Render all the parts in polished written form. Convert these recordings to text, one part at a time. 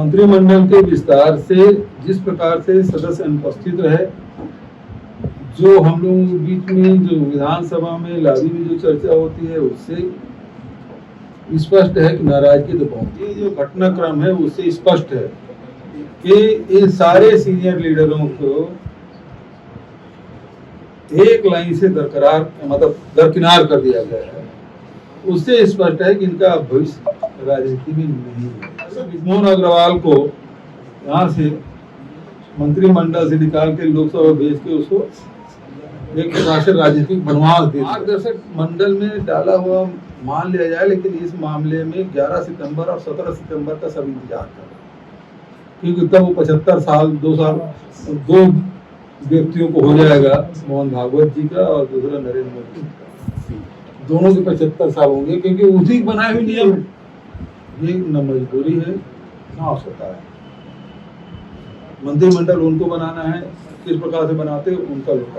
मंत्रिमंडल के विस्तार से जिस प्रकार से सदस्य अनुपस्थित रहे, जो हम लोगों के बीच में जो विधानसभा में लॉबी में जो चर्चा होती है उससे स्पष्ट है कि नाराजगी तो बहुत। ये जो घटनाक्रम है उससे स्पष्ट है कि इन सारे सीनियर लीडरों को एक लाइन से दरकिनार कर दिया गया है। उससे स्पष्ट है कि इनका भविष्य राजनीति में नहीं है। मोहन अग्रवाल को यहाँ से मंत्रिमंडल से निकाल के लोकसभा भेज के उसको एक प्रकार से राजनीतिक बनवास दे मार्गदर्शक मंडल में डाला हुआ मान लिया जाए, लेकिन इस मामले में 11 सितंबर और 17 सितंबर का सब इंतजार कर रहे हैं, क्योंकि तब वो 75 साल 2 व्यक्तियों को हो जाएगा, मोहन भागवत जी का और दूसरा नरेंद्र मोदी का, दोनों के 75 साल होंगे, क्योंकि उसी बनाए हुए नियम है। ये न मजबूरी है न आवश्यकता है। मंत्रिमंडल उनको बनाना है, किस प्रकार से बनाते उनका लोग।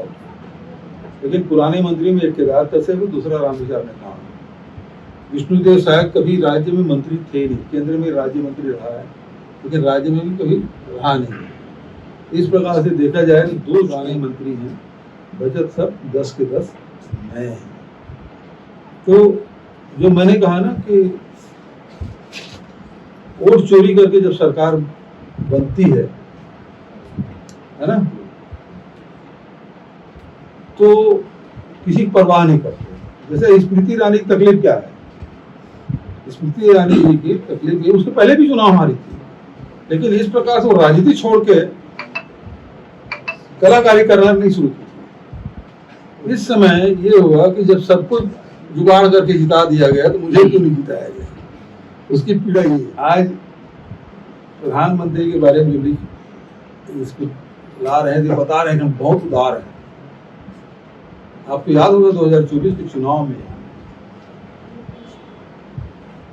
लेकिन पुराने मंत्री में एक केदार कश्यप है, दूसरा रामविचार नेता है। विष्णुदेव शायद कभी राज्य में मंत्री थे नहीं, केंद्र में राज्य मंत्री रहा है, लेकिन राज्य में भी कभी रहा नहीं। इस प्रकार से देखा जाए तो 2 पुराने मंत्री हैं, बचत सब 10 के 10 नए हैं। तो जो मैंने कहा ना कि वोट चोरी करके जब सरकार बनती है ना, तो किसी की परवाह नहीं करते। जैसे स्मृति ईरानी की तकलीफ क्या है? स्मृति ईरानी जी की तकलीफ ये, उसके पहले भी चुनाव हारी थी, लेकिन इस प्रकार से वो राजनीति छोड़ के कलाकारी करना नहीं शुरू की। इस समय ये हुआ कि जब सब कुछ जुगाड़ करके जिता दिया गया तो मुझे क्यों नहीं जिताया गया, उसकी पीड़ा ये है। आज प्रधानमंत्री के बारे में जो भी इसको ला रहे हैं, बता रहे हैं कि हम बहुत उदार हैं। आपको याद होगा 2024 के चुनाव में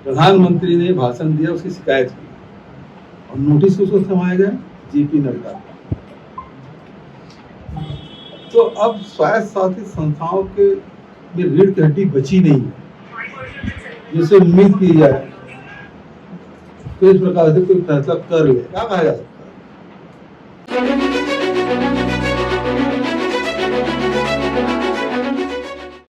प्रधानमंत्री ने भाषण दिया, उसकी शिकायत की और नोटिस उसको थमाया गया जेपी नड्डा। तो अब स्वायत्त शासित संस्थाओं के में रीढ़ की हड्डी बची नहीं है जिससे उम्मीद की जाए तो इस प्रकार से कोई फैसला कर ले। क्या कहा जा सकता है?